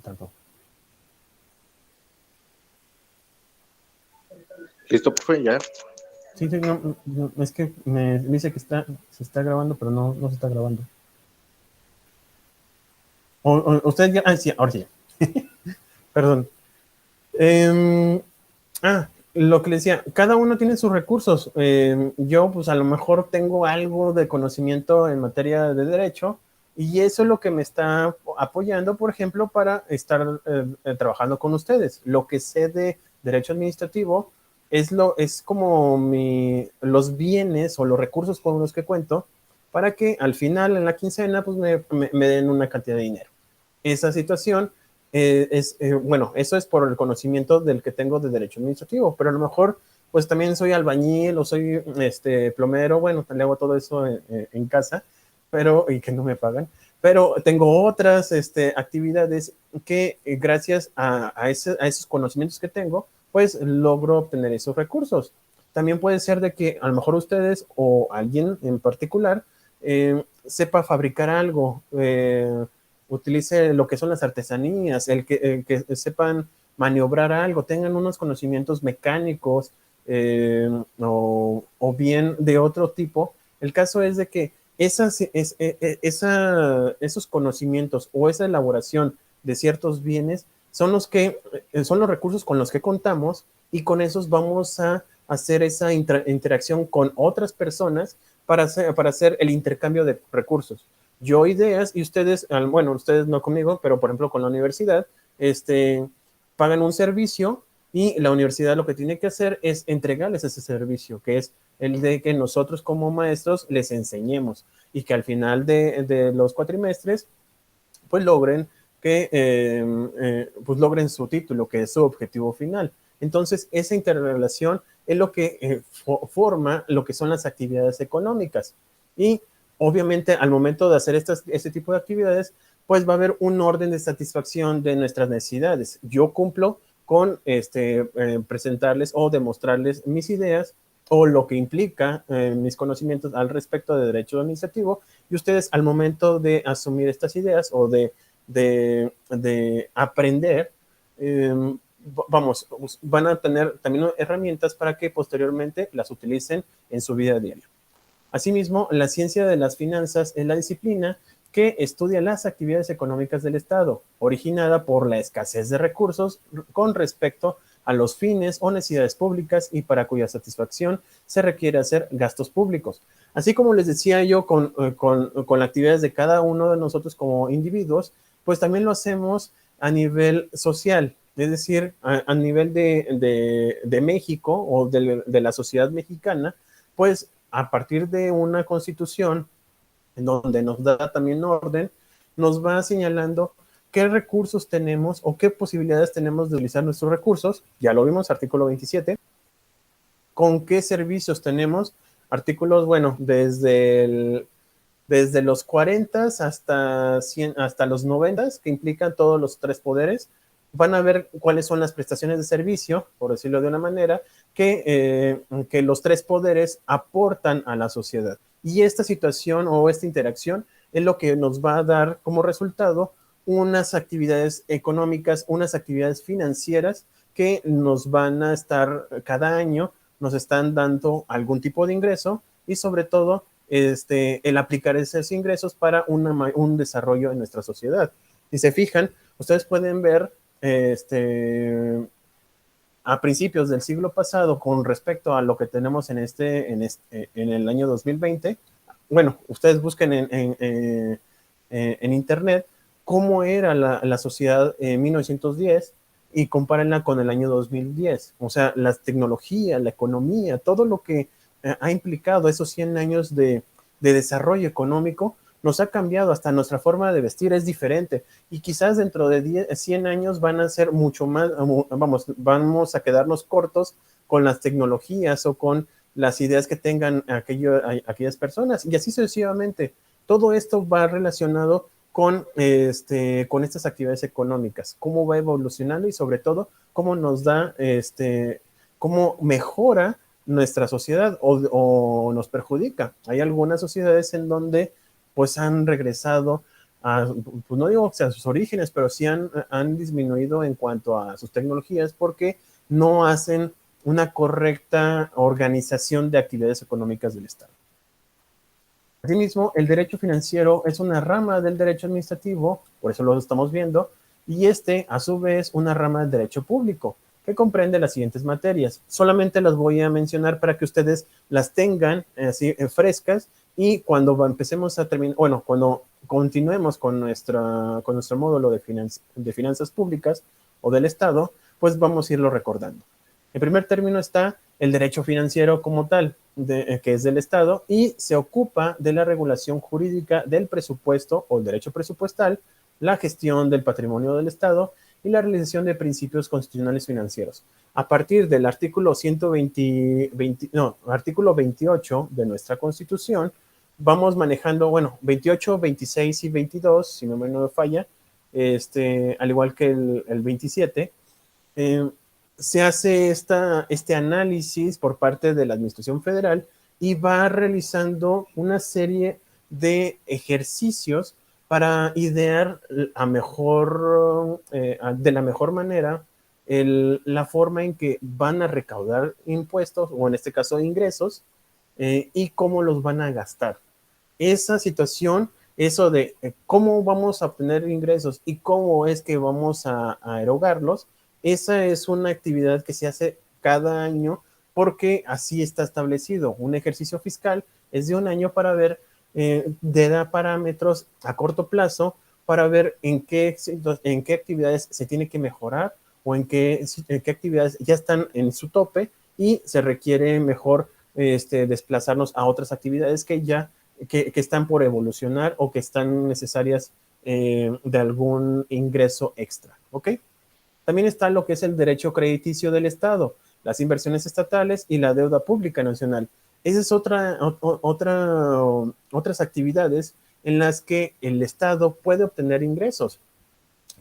Tanto. ¿Listo, profe? ¿Ya? Sí, es que me dice que se está grabando, pero no se está grabando. Usted ya, sí, ahora sí. Perdón. Lo que le decía, cada uno tiene sus recursos. Yo, pues a lo mejor tengo algo de conocimiento en materia de derecho y eso es lo que me está apoyando, por ejemplo, para estar trabajando con ustedes. Lo que sé de derecho administrativo es como los bienes o los recursos con los que cuento para que al final, en la quincena, pues me den una cantidad de dinero. Esa situación bueno, eso es por el conocimiento del que tengo de derecho administrativo, pero a lo mejor pues también soy albañil o soy plomero, bueno, le hago todo eso en casa, y que no me pagan, pero tengo otras actividades que gracias a esos conocimientos que tengo, pues logro obtener esos recursos. También puede ser de que a lo mejor ustedes o alguien en particular sepa fabricar algo, utilice lo que son las artesanías, el que sepan maniobrar algo, tengan unos conocimientos mecánicos o bien de otro tipo. El caso es de que esos conocimientos o esa elaboración de ciertos bienes son son los recursos con los que contamos y con esos vamos a hacer esa interacción con otras personas para hacer el intercambio de recursos. Yo ideas y ustedes, bueno, ustedes no conmigo, pero por ejemplo con la universidad, pagan un servicio y la universidad lo que tiene que hacer es entregarles ese servicio, que es el de que nosotros como maestros les enseñemos y que al final de los cuatrimestres pues pues logren su título, que es su objetivo final. Entonces, esa interrelación es lo que forma lo que son las actividades económicas. Y obviamente al momento de hacer este tipo de actividades, pues va a haber un orden de satisfacción de nuestras necesidades. Yo cumplo con presentarles o demostrarles mis ideas o lo que implica mis conocimientos al respecto de derecho administrativo, y ustedes al momento de asumir estas ideas o de aprender, eh, vamos, van a tener también herramientas para que posteriormente las utilicen en su vida diaria. Asimismo, la ciencia de las finanzas es la disciplina que estudia las actividades económicas del Estado, originada por la escasez de recursos con respecto a los fines o necesidades públicas y para cuya satisfacción se requiere hacer gastos públicos. Así como les decía yo con las actividades de cada uno de nosotros como individuos, pues también lo hacemos a nivel social, es decir, a nivel de México o de la sociedad mexicana, pues a partir de una constitución en donde nos da también orden, nos va señalando qué recursos tenemos o qué posibilidades tenemos de utilizar nuestros recursos, ya lo vimos, artículo 27, con qué servicios tenemos, artículos, bueno, desde los 40 hasta, 100, hasta los 90, que implican todos los tres poderes. Van a ver cuáles son las prestaciones de servicio, por decirlo de una manera, que los tres poderes aportan a la sociedad. Y esta situación o esta interacción es lo que nos va a dar como resultado unas actividades económicas, unas actividades financieras que nos van a estar cada año, nos están dando algún tipo de ingreso y sobre todo el aplicar esos ingresos para un desarrollo en nuestra sociedad. Si se fijan, ustedes pueden ver a principios del siglo pasado con respecto a lo que tenemos en el año 2020. Bueno, ustedes busquen en internet cómo era la sociedad en 1910 y compárenla con el año 2010. O sea, la tecnología, la economía, todo lo que ha implicado esos 100 años de desarrollo económico, nos ha cambiado, hasta nuestra forma de vestir es diferente y quizás dentro de 100 años van a ser mucho más, vamos a quedarnos cortos con las tecnologías o con las ideas que tengan aquellas personas y así sucesivamente. Todo esto va relacionado con estas actividades económicas, cómo va evolucionando y sobre todo cómo nos da, cómo mejora nuestra sociedad o nos perjudica. Hay algunas sociedades en donde pues han regresado pues no digo a sus orígenes, pero sí han disminuido en cuanto a sus tecnologías porque no hacen una correcta organización de actividades económicas del Estado. Asimismo, el derecho financiero es una rama del derecho administrativo, por eso lo estamos viendo, y a su vez, una rama del derecho público, que comprende las siguientes materias. Solamente las voy a mencionar para que ustedes las tengan así frescas y cuando empecemos a terminar, bueno, cuando continuemos con nuestro módulo de finanzas públicas o del Estado, pues vamos a irlo recordando. En primer término está el derecho financiero como tal, que es del Estado, y se ocupa de la regulación jurídica del presupuesto o el derecho presupuestal, la gestión del patrimonio del Estado y la realización de principios constitucionales financieros. A partir del artículo 28 de nuestra Constitución, vamos manejando, bueno, 28, 26 y 22, si no me falla, al igual que el 27, se hace este análisis por parte de la Administración Federal y va realizando una serie de ejercicios para idear de la mejor manera la forma en que van a recaudar impuestos, o en este caso ingresos, y cómo los van a gastar. Esa situación, eso de cómo vamos a obtener ingresos y cómo es que vamos a erogarlos, esa es una actividad que se hace cada año porque así está establecido. Un ejercicio fiscal es de un año para ver, da parámetros a corto plazo para ver en qué actividades se tiene que mejorar o en qué actividades ya están en su tope y se requiere mejor desplazarnos a otras actividades que están por evolucionar o que están necesarias de algún ingreso extra, ¿ok? También está lo que es el derecho crediticio del Estado, las inversiones estatales y la deuda pública nacional. Esas es otras actividades en las que el Estado puede obtener ingresos.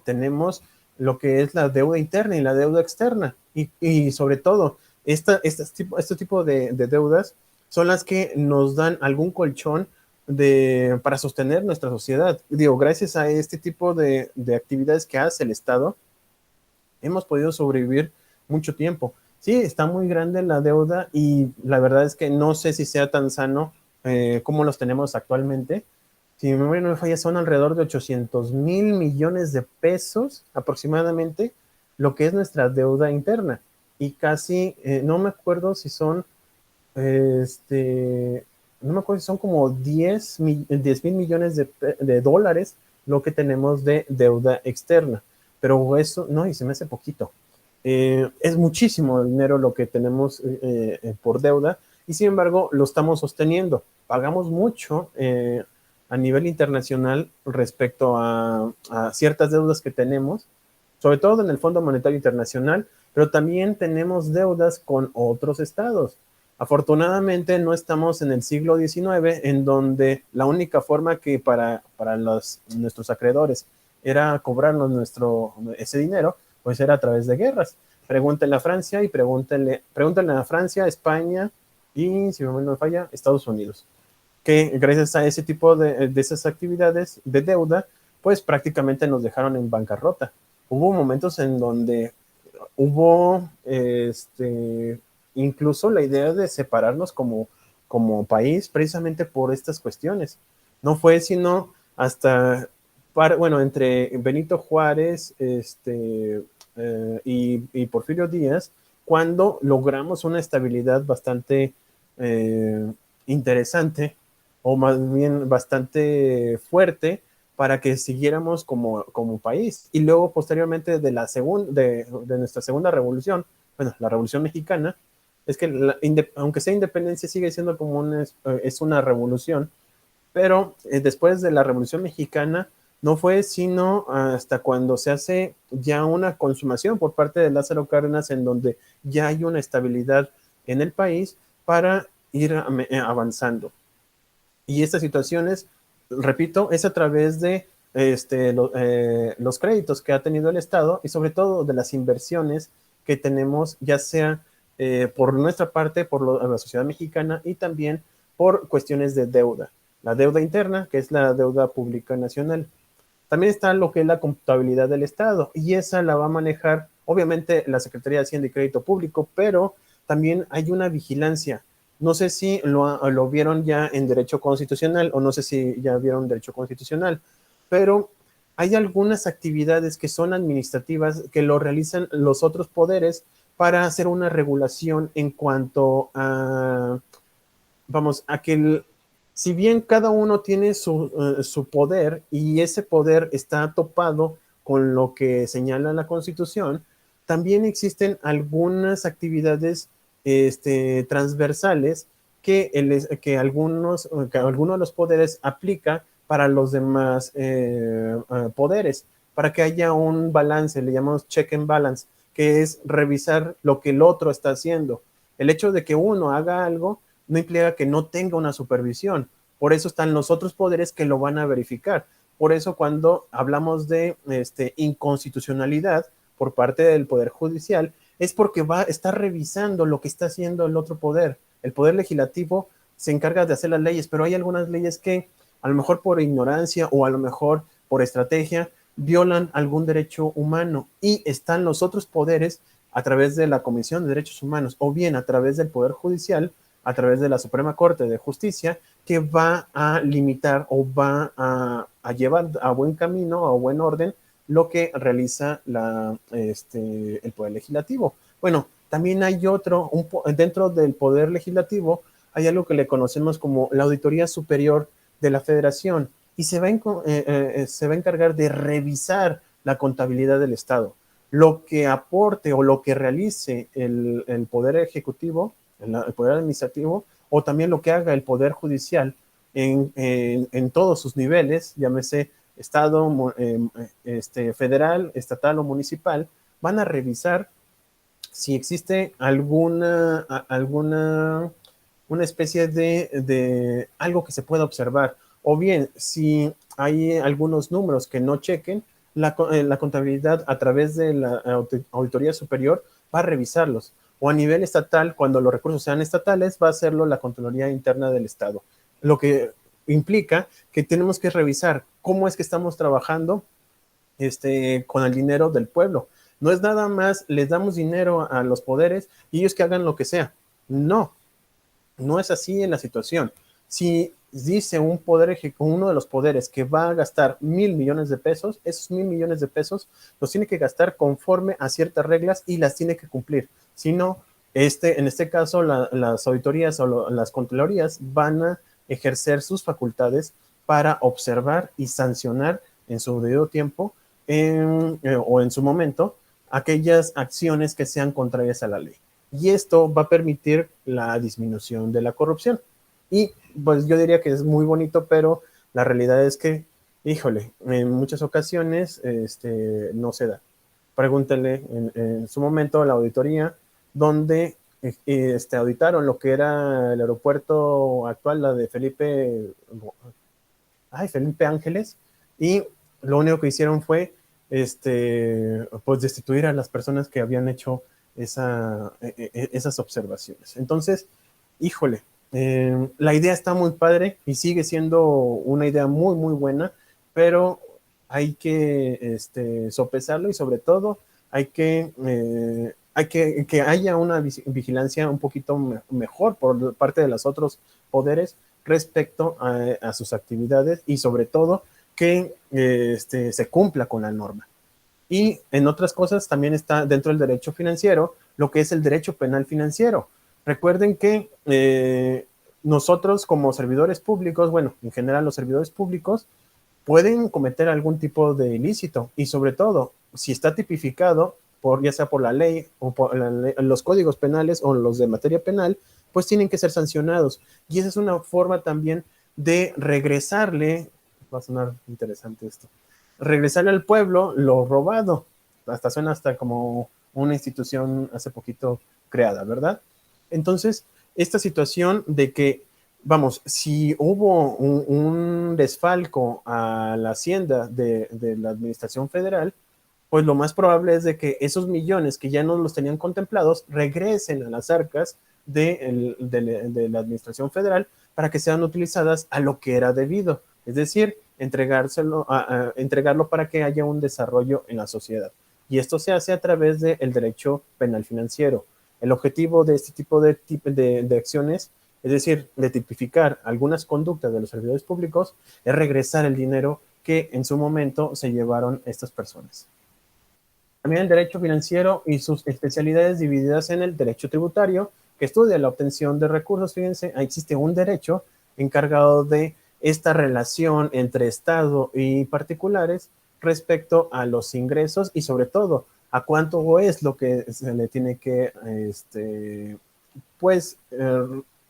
Tenemos lo que es la deuda interna y la deuda externa. Y sobre todo, este tipo de deudas son las que nos dan algún colchón para sostener nuestra sociedad. Digo, gracias a este tipo de actividades que hace el Estado, hemos podido sobrevivir mucho tiempo. Sí, está muy grande la deuda y la verdad es que no sé si sea tan sano como los tenemos actualmente. Si mi memoria no me falla, son alrededor de 800,000 millones de pesos aproximadamente lo que es nuestra deuda interna. Y casi, no me acuerdo si son, no me acuerdo si son como 10,000 millones de dólares lo que tenemos de deuda externa. Pero eso, no, y se me hace poquito. Es muchísimo dinero lo que tenemos por deuda y sin embargo lo estamos sosteniendo. Pagamos mucho a nivel internacional respecto a ciertas deudas que tenemos, sobre todo en el Fondo Monetario Internacional, pero también tenemos deudas con otros estados. Afortunadamente no estamos en el siglo XIX, en donde la única forma que para nuestros acreedores era cobrarnos ese dinero, pues era a través de guerras. Pregúntenle a Francia y pregúntenle a Francia, España y, si no me falla, Estados Unidos, que gracias a ese tipo de esas actividades de deuda, pues prácticamente nos dejaron en bancarrota. Hubo momentos en donde hubo incluso la idea de separarnos como país precisamente por estas cuestiones. No fue sino hasta, bueno, entre Benito Juárez y Porfirio Díaz, cuando logramos una estabilidad bastante interesante, o más bien bastante fuerte, para que siguiéramos como país. Y luego, posteriormente, de nuestra segunda revolución, bueno, la Revolución Mexicana, es que aunque sea independencia, sigue siendo es una revolución, pero después de la Revolución Mexicana, no fue sino hasta cuando se hace ya una consumación por parte de Lázaro Cárdenas, en donde ya hay una estabilidad en el país para ir avanzando. Y estas situaciones, repito, es a través de los créditos que ha tenido el Estado y sobre todo de las inversiones que tenemos, ya sea por nuestra parte, por la sociedad mexicana y también por cuestiones de deuda. La deuda interna, que es la deuda pública nacional. También está lo que es la contabilidad del Estado, y esa la va a manejar, obviamente, la Secretaría de Hacienda y Crédito Público, pero también hay una vigilancia. No sé si lo vieron ya en Derecho Constitucional o no sé si ya vieron Derecho Constitucional, pero hay algunas actividades que son administrativas que lo realizan los otros poderes para hacer una regulación en cuanto a, vamos, a que si bien cada uno tiene su poder y ese poder está topado con lo que señala la Constitución, también existen algunas actividades transversales que algunos de los poderes aplica para los demás poderes, para que haya un balance, le llamamos check and balance, que es revisar lo que el otro está haciendo. El hecho de que uno haga algo no implica que no tenga una supervisión. Por eso están los otros poderes que lo van a verificar. Por eso cuando hablamos de inconstitucionalidad por parte del Poder Judicial, es porque va a estar revisando lo que está haciendo el otro poder. El Poder Legislativo se encarga de hacer las leyes, pero hay algunas leyes que a lo mejor por ignorancia o a lo mejor por estrategia violan algún derecho humano, y están los otros poderes a través de la Comisión de Derechos Humanos o bien a través del Poder Judicial, a través de la Suprema Corte de Justicia, que va a limitar o va llevar a buen camino, a buen orden, lo que realiza el Poder Legislativo. Bueno, también hay dentro del Poder Legislativo hay algo que le conocemos como la Auditoría Superior de la Federación, y se va a encargar de revisar la contabilidad del Estado. Lo que aporte o lo que realice el Poder Ejecutivo, el Poder Administrativo, o también lo que haga el Poder Judicial en todos sus niveles, llámese Estado, federal, estatal o municipal, van a revisar si existe una especie de algo que se pueda observar, o bien si hay algunos números que no chequen, la contabilidad a través de la Auditoría Superior va a revisarlos, o a nivel estatal, cuando los recursos sean estatales, va a hacerlo la Contraloría Interna del Estado, lo que implica que tenemos que revisar cómo es que estamos trabajando con el dinero del pueblo. No es nada más, les damos dinero a los poderes y ellos que hagan lo que sea. No, no es así en la situación. Si dice uno de los poderes que va a gastar 1,000,000,000 de pesos, esos 1,000,000,000 de pesos los tiene que gastar conforme a ciertas reglas y las tiene que cumplir. Si no, en este caso, las auditorías o las contralorías van a ejercer sus facultades para observar y sancionar en su debido tiempo o en su momento aquellas acciones que sean contrarias a la ley. Y esto va a permitir la disminución de la corrupción. Y pues yo diría que es muy bonito, pero la realidad es que, híjole, en muchas ocasiones no se da. Pregúntale en su momento a la auditoría donde auditaron lo que era el aeropuerto actual, la de Felipe Ángeles, y lo único que hicieron fue pues destituir a las personas que habían hecho esas observaciones. Entonces, híjole, la idea está muy padre y sigue siendo una idea muy, muy buena, pero hay que sopesarlo, y sobre todo hay que haya una vigilancia un poquito mejor por parte de los otros poderes respecto a sus actividades, y sobre todo que se cumpla con la norma. Y en otras cosas también está dentro del derecho financiero lo que es el derecho penal financiero. Recuerden que nosotros como servidores públicos, bueno, en general los servidores públicos pueden cometer algún tipo de ilícito, y sobre todo si está tipificado ya sea por la ley o por los códigos penales o los de materia penal, pues tienen que ser sancionados. Y esa es una forma también de regresarle, va a sonar interesante esto, regresarle al pueblo lo robado. Hasta suena hasta como una institución hace poquito creada, ¿verdad? Entonces, esta situación de que, vamos, si hubo un desfalco a la hacienda de la administración federal, pues lo más probable es de que esos millones que ya no los tenían contemplados regresen a las arcas de la administración federal para que sean utilizadas a lo que era debido. Es decir, entregarlo para que haya un desarrollo en la sociedad. Y esto se hace a través del derecho penal financiero. El objetivo de este tipo de acciones, es decir, de tipificar algunas conductas de los servidores públicos, es regresar el dinero que en su momento se llevaron estas personas. También el derecho financiero y sus especialidades divididas en el derecho tributario, que estudia la obtención de recursos. Fíjense, existe un derecho encargado de esta relación entre Estado y particulares respecto a los ingresos y sobre todo a cuánto es lo que se le tiene que pues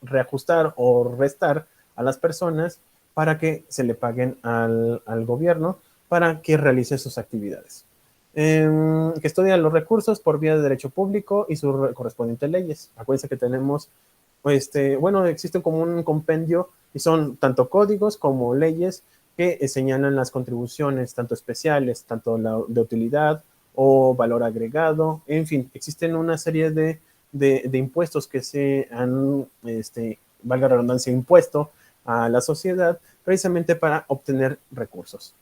reajustar o restar a las personas para que se le paguen al gobierno para que realice sus actividades. Que estudia los recursos por vía de derecho público y sus correspondientes leyes. Acuérdense que tenemos, bueno, existe como un compendio y son tanto códigos como leyes que señalan las contribuciones, tanto especiales, tanto de utilidad o valor agregado, en fin, existen una serie de impuestos que se han, valga la redundancia, impuesto a la sociedad precisamente para obtener recursos.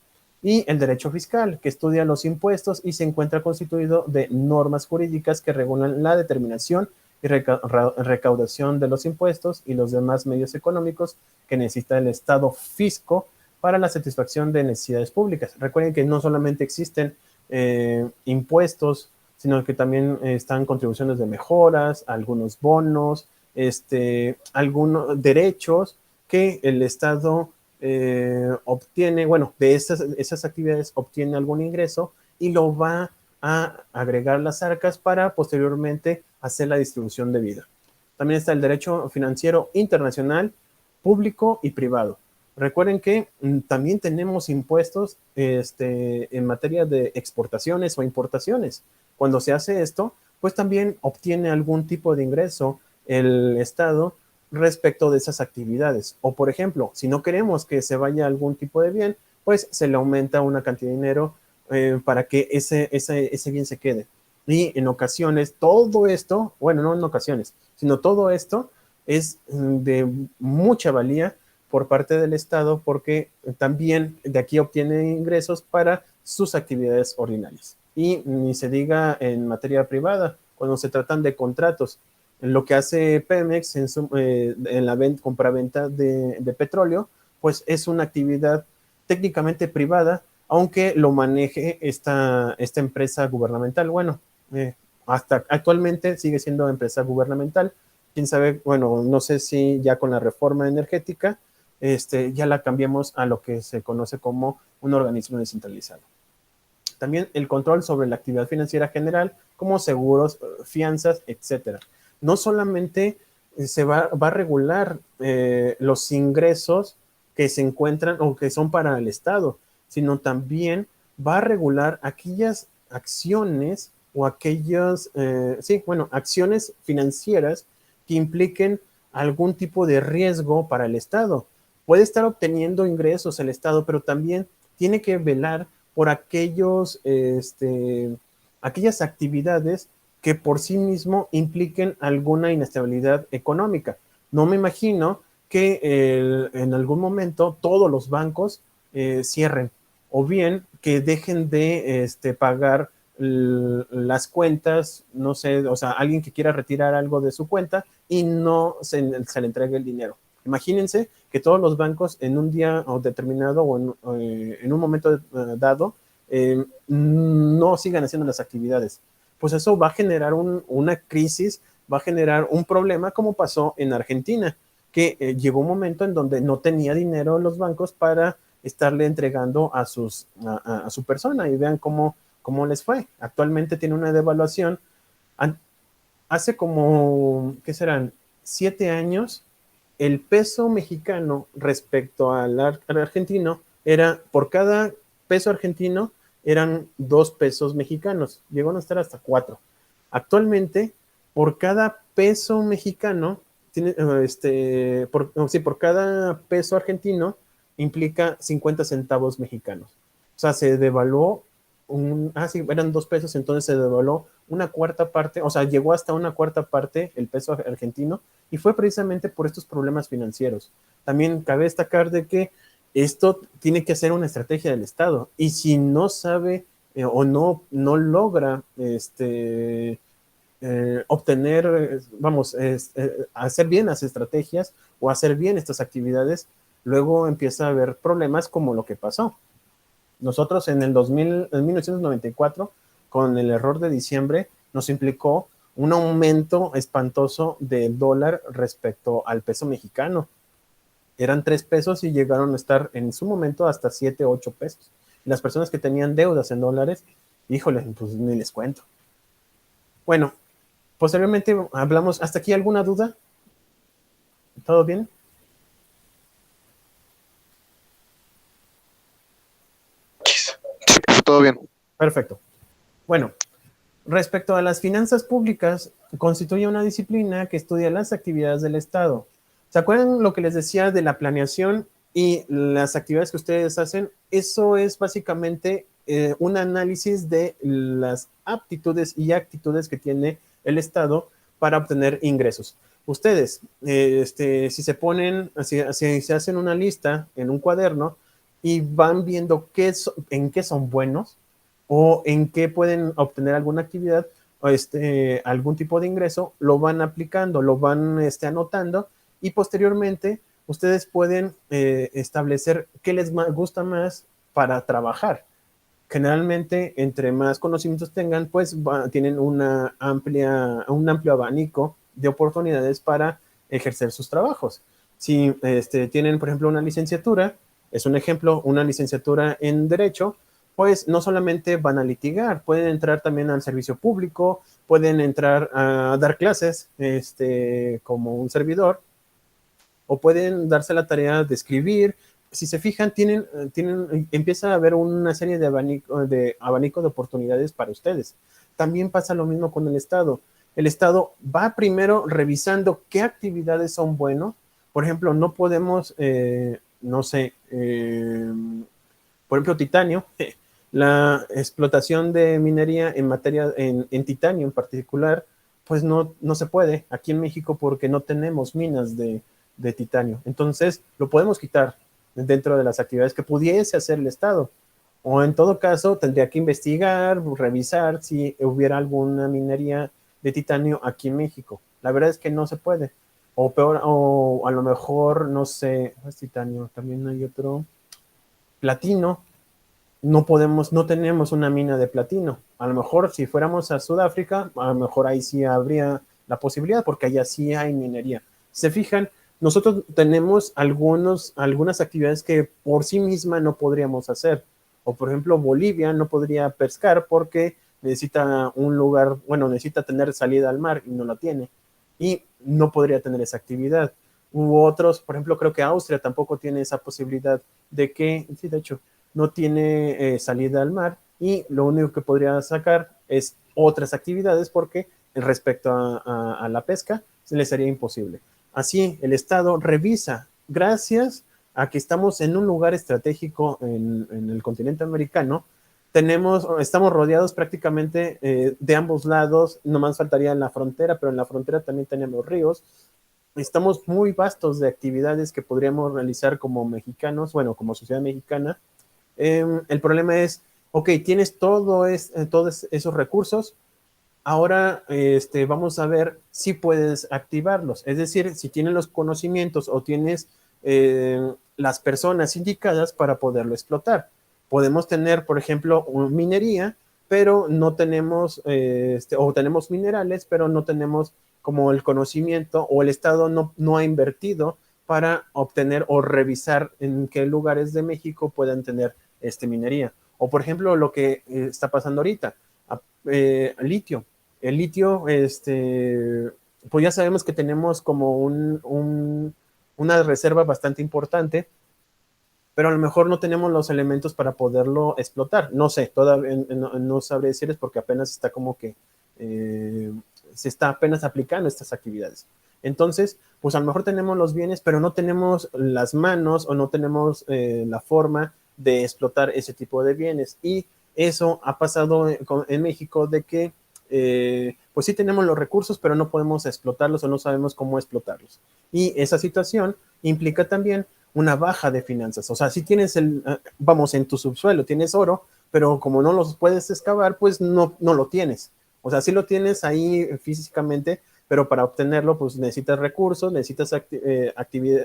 Y el derecho fiscal, que estudia los impuestos y se encuentra constituido de normas jurídicas que regulan la determinación y recaudación de los impuestos y los demás medios económicos que necesita el Estado fisco para la satisfacción de necesidades públicas. Recuerden que no solamente existen impuestos, sino que también están contribuciones de mejoras, algunos bonos, algunos derechos que el Estado obtiene, bueno, de esas actividades obtiene algún ingreso y lo va a agregar las arcas para posteriormente hacer la distribución debida. También está el derecho financiero internacional, público y privado. Recuerden que también tenemos impuestos en materia de exportaciones o importaciones. Cuando se hace esto, pues también obtiene algún tipo de ingreso el Estado respecto de esas actividades. O, por ejemplo, si no queremos que se vaya algún tipo de bien, pues se le aumenta una cantidad de dinero para que ese bien se quede. Y en ocasiones, todo esto, bueno, no en ocasiones, sino todo esto es de mucha valía por parte del Estado porque también de aquí obtiene ingresos para sus actividades ordinarias. Y ni se diga en materia privada, cuando se tratan de contratos. Lo que hace Pemex en la compraventa de petróleo, pues es una actividad técnicamente privada, aunque lo maneje esta empresa gubernamental. Bueno, hasta actualmente sigue siendo empresa gubernamental. Quién sabe, bueno, no sé si ya con la reforma energética ya la cambiemos a lo que se conoce como un organismo descentralizado. También el control sobre la actividad financiera general, como seguros, fianzas, etcétera. No solamente se va a regular los ingresos que se encuentran o que son para el Estado, sino también va a regular aquellas acciones o aquellas, acciones financieras que impliquen algún tipo de riesgo para el Estado. Puede estar obteniendo ingresos el Estado, pero también tiene que velar por aquellas actividades que por sí mismo impliquen alguna inestabilidad económica. No me imagino que en algún momento todos los bancos cierren o bien que dejen de pagar las cuentas, no sé, o sea, alguien que quiera retirar algo de su cuenta y no se le entregue el dinero. Imagínense que todos los bancos en un día determinado o en un momento dado no sigan haciendo las actividades. Pues eso va a generar una crisis, va a generar un problema como pasó en Argentina, que llegó un momento en donde no tenía dinero los bancos para estarle entregando a su persona y vean cómo les fue. Actualmente tiene una devaluación. Hace como, ¿qué serán? 7 años, el peso mexicano respecto al argentino era, por cada peso argentino, eran 2 pesos mexicanos. Llegó a estar hasta 4. Actualmente, por cada peso mexicano, por cada peso argentino, implica 50 centavos mexicanos. O sea, se devaluó eran 2 pesos, entonces se devaluó una cuarta parte, o sea, llegó hasta una cuarta parte el peso argentino y fue precisamente por estos problemas financieros. También cabe destacar de que esto tiene que ser una estrategia del Estado. Y si no sabe o no logra obtener, vamos, hacer bien las estrategias o hacer bien estas actividades, luego empieza a haber problemas como lo que pasó. Nosotros en 1994, con el error de diciembre, nos implicó un aumento espantoso del dólar respecto al peso mexicano. Eran 3 pesos y llegaron a estar en su momento hasta 7, 8 pesos. Y las personas que tenían deudas en dólares, híjole, pues ni les cuento. Bueno, posteriormente hablamos, ¿hasta aquí alguna duda? ¿Todo bien? Sí, todo bien. Perfecto. Bueno, respecto a las finanzas públicas, constituye una disciplina que estudia las actividades del Estado. ¿Se acuerdan lo que les decía de la planeación y las actividades que ustedes hacen? Eso es básicamente un análisis de las aptitudes y actitudes que tiene el Estado para obtener ingresos. Ustedes, si se ponen, si se hacen una lista en un cuaderno y van viendo en qué son buenos, o en qué pueden obtener alguna actividad o algún tipo de ingreso, lo van aplicando, lo van anotando y posteriormente ustedes pueden establecer qué les gusta más para trabajar. Generalmente, entre más conocimientos tengan, pues tienen un amplio abanico de oportunidades para ejercer sus trabajos. Si tienen, por ejemplo, una licenciatura, es un ejemplo, una licenciatura en Derecho, pues no solamente van a litigar, pueden entrar también al servicio público, pueden entrar a dar clases como un servidor, o pueden darse la tarea de escribir. Si se fijan, empieza a haber una serie de abanico de oportunidades para ustedes. También pasa lo mismo con el Estado. El Estado va primero revisando qué actividades son buenas. Por ejemplo, no podemos, no sé, por ejemplo, titanio, la explotación de minería en materia, en titanio en particular, pues no se puede aquí en México porque no tenemos minas de titanio. Entonces, lo podemos quitar dentro de las actividades que pudiese hacer el Estado. O en todo caso, tendría que investigar, revisar si hubiera alguna minería de titanio aquí en México. La verdad es que no se puede. O peor, o a lo mejor, no sé, es titanio, también hay otro, platino, no tenemos una mina de platino. A lo mejor si fuéramos a Sudáfrica, a lo mejor ahí sí habría la posibilidad, porque allá sí hay minería. Se fijan, nosotros tenemos algunas actividades que por sí misma no podríamos hacer. O por ejemplo, Bolivia no podría pescar porque necesita un lugar, bueno, necesita tener salida al mar y no la tiene. Y no podría tener esa actividad. Hubo otros, por ejemplo, creo que Austria tampoco tiene esa posibilidad de que, sí, de hecho, no tiene salida al mar y lo único que podría sacar es otras actividades porque respecto a la pesca se les sería imposible. Así, el Estado revisa, gracias a que estamos en un lugar estratégico en el continente americano, estamos rodeados prácticamente de ambos lados, nomás faltaría la frontera, pero en la frontera también tenemos ríos, estamos muy vastos de actividades que podríamos realizar como mexicanos, bueno, como sociedad mexicana. El problema es, ok, tienes todos esos recursos, ahora vamos a ver si puedes activarlos. Es decir, si tienes los conocimientos o tienes las personas indicadas para poderlo explotar. Podemos tener, por ejemplo, minería, pero no tenemos, o tenemos minerales, pero no tenemos como el conocimiento o el Estado no ha invertido para obtener o revisar en qué lugares de México pueden tener minería. O por ejemplo, lo que está pasando ahorita, litio. El litio, pues ya sabemos que tenemos como una reserva bastante importante, pero a lo mejor no tenemos los elementos para poderlo explotar. No sé, todavía no sabré decirles porque apenas está como que se está apenas aplicando estas actividades. Entonces, pues a lo mejor tenemos los bienes, pero no tenemos las manos o no tenemos la forma de explotar ese tipo de bienes. Y eso ha pasado en México de que, pues sí tenemos los recursos, pero no podemos explotarlos o no sabemos cómo explotarlos. Y esa situación implica también una baja de finanzas. O sea, si tienes vamos, en tu subsuelo tienes oro, pero como no los puedes excavar, pues no lo tienes. O sea, sí lo tienes ahí físicamente, pero para obtenerlo, pues necesitas recursos, necesitas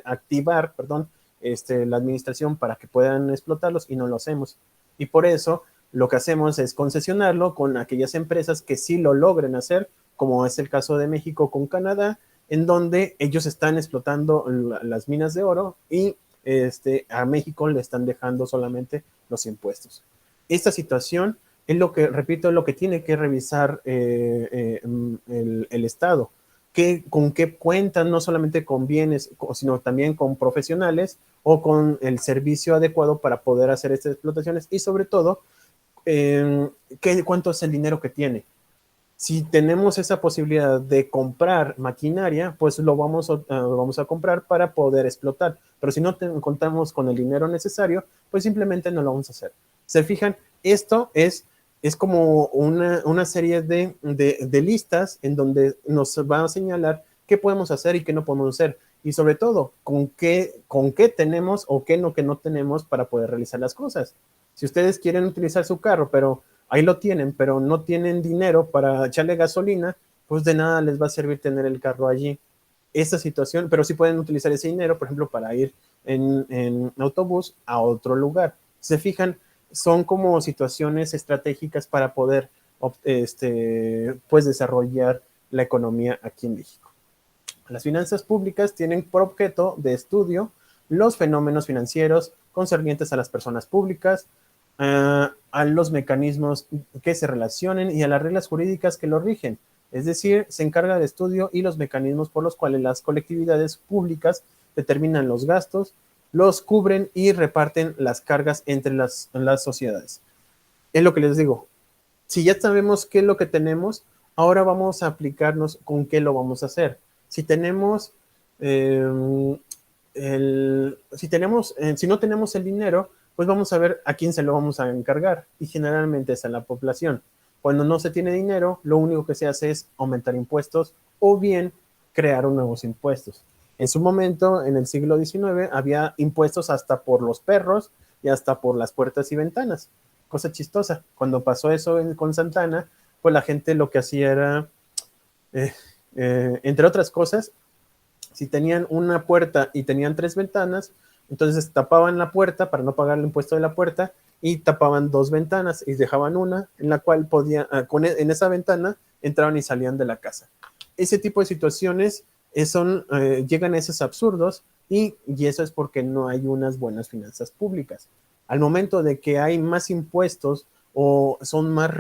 activar, perdón, la administración para que puedan explotarlos y no lo hacemos. Y por eso lo que hacemos es concesionarlo con aquellas empresas que sí lo logren hacer, como es el caso de México con Canadá, en donde ellos están explotando las minas de oro y a México le están dejando solamente los impuestos. Esta situación es lo que, repito, lo que tiene que revisar el Estado. Con qué cuentan, no solamente con bienes, sino también con profesionales o con el servicio adecuado para poder hacer estas explotaciones y sobre todo, cuánto es el dinero que tiene. Si tenemos esa posibilidad de comprar maquinaria, pues lo vamos a comprar para poder explotar. Pero si no contamos con el dinero necesario, pues simplemente no lo vamos a hacer. ¿Se fijan? Esto es como una serie de listas en donde nos va a señalar qué podemos hacer y qué no podemos hacer. Y sobre todo, con qué tenemos o qué no que no tenemos para poder realizar las cosas. Si ustedes quieren utilizar su carro, pero ahí lo tienen, pero no tienen dinero para echarle gasolina, pues de nada les va a servir tener el carro allí. Esta situación, pero sí pueden utilizar ese dinero, por ejemplo, para ir en autobús a otro lugar. Se fijan, son como situaciones estratégicas para poder pues desarrollar la economía aquí en México. Las finanzas públicas tienen por objeto de estudio los fenómenos financieros concernientes a las personas públicas, a los mecanismos que se relacionen y a las reglas jurídicas que lo rigen. Es decir, se encarga del estudio y los mecanismos por los cuales las colectividades públicas determinan los gastos, los cubren y reparten las cargas entre las sociedades. Es lo que les digo. Si ya sabemos qué es lo que tenemos, ahora vamos a aplicarnos con qué lo vamos a hacer. Si tenemos, si no tenemos el dinero, pues vamos a ver a quién se lo vamos a encargar. Y generalmente es a la población. Cuando no se tiene dinero, lo único que se hace es aumentar impuestos o bien crear nuevos impuestos. En su momento, en el siglo XIX, había impuestos hasta por los perros y hasta por las puertas y ventanas. Cosa chistosa. Cuando pasó eso con Santana, pues la gente lo que hacía era, entre otras cosas, si tenían una puerta y tenían 3 ventanas, entonces tapaban la puerta para no pagar el impuesto de la puerta y tapaban 2 ventanas y dejaban una en la cual podían, en esa ventana entraban y salían de la casa. Ese tipo de situaciones llegan a esos absurdos y eso es porque no hay unas buenas finanzas públicas. Al momento de que hay más impuestos o son más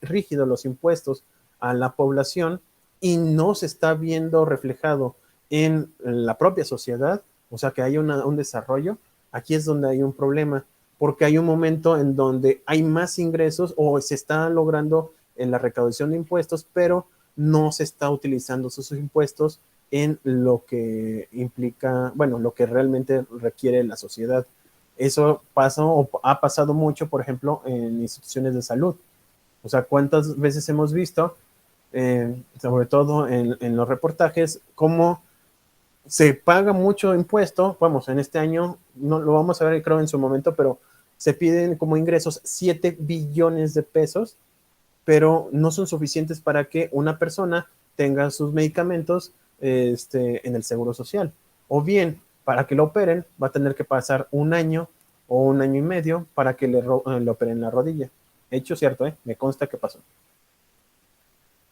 rígidos los impuestos a la población y no se está viendo reflejado en la propia sociedad, o sea, que hay un desarrollo, aquí es donde hay un problema, porque hay un momento en donde hay más ingresos o se está logrando en la recaudación de impuestos, pero no se está utilizando esos impuestos en lo que implica, bueno, lo que realmente requiere la sociedad. Eso pasa o ha pasado mucho, por ejemplo, en instituciones de salud. O sea, ¿cuántas veces hemos visto, sobre todo en los reportajes, cómo se paga mucho impuesto? Vamos, en este año, no lo vamos a ver creo en su momento, pero se piden como ingresos 7 billones de pesos, pero no son suficientes para que una persona tenga sus medicamentos en el Seguro Social. O bien, para que lo operen, va a tener que pasar un año o un año y medio para que le operen la rodilla. Hecho, cierto, me consta que pasó.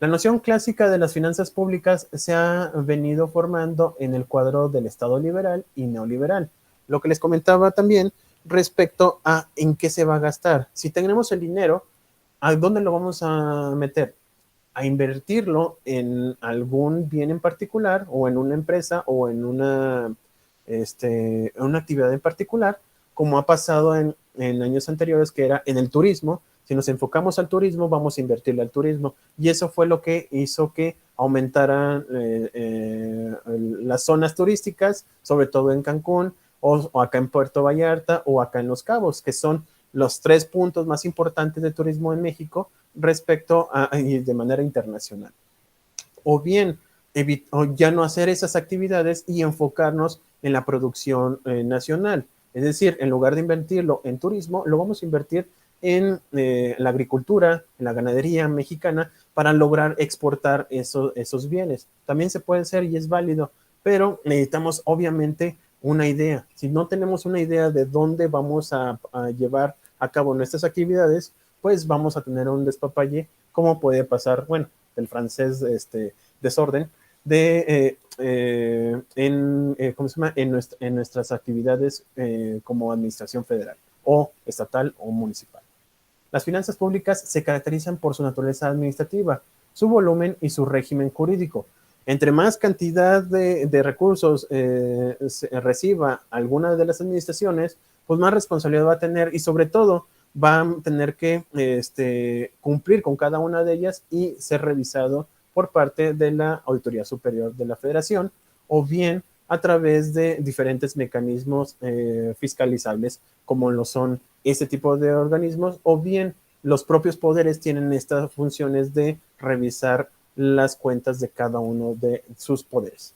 La noción clásica de las finanzas públicas se ha venido formando en el cuadro del Estado liberal y neoliberal. Lo que les comentaba también respecto a en qué se va a gastar. Si tenemos el dinero, ¿a dónde lo vamos a meter? A invertirlo en algún bien en particular o en una empresa o en una actividad en particular, como ha pasado en años anteriores, que era en el turismo. Si nos enfocamos al turismo, vamos a invertirle al turismo. Y eso fue lo que hizo que aumentaran las zonas turísticas, sobre todo en Cancún, o acá en Puerto Vallarta, o acá en Los Cabos, que son los 3 puntos más importantes de turismo en México respecto y de manera internacional. O bien, o ya no hacer esas actividades y enfocarnos en la producción nacional. Es decir, en lugar de invertirlo en turismo, lo vamos a invertir en la agricultura, en la ganadería mexicana, para lograr exportar esos bienes. También se puede hacer y es válido, pero necesitamos obviamente una idea. Si no tenemos una idea de dónde vamos a llevar a cabo nuestras actividades, pues vamos a tener un despapalle, como puede pasar, bueno, del francés desorden, ¿cómo se llama? En nuestras actividades como administración federal o estatal o municipal. Las finanzas públicas se caracterizan por su naturaleza administrativa, su volumen y su régimen jurídico. Entre más cantidad de recursos reciba alguna de las administraciones, pues más responsabilidad va a tener y sobre todo va a tener que cumplir con cada una de ellas y ser revisado por parte de la Auditoría Superior de la Federación o bien a través de diferentes mecanismos fiscalizables como lo son este tipo de organismos o bien los propios poderes tienen estas funciones de revisar las cuentas de cada uno de sus poderes.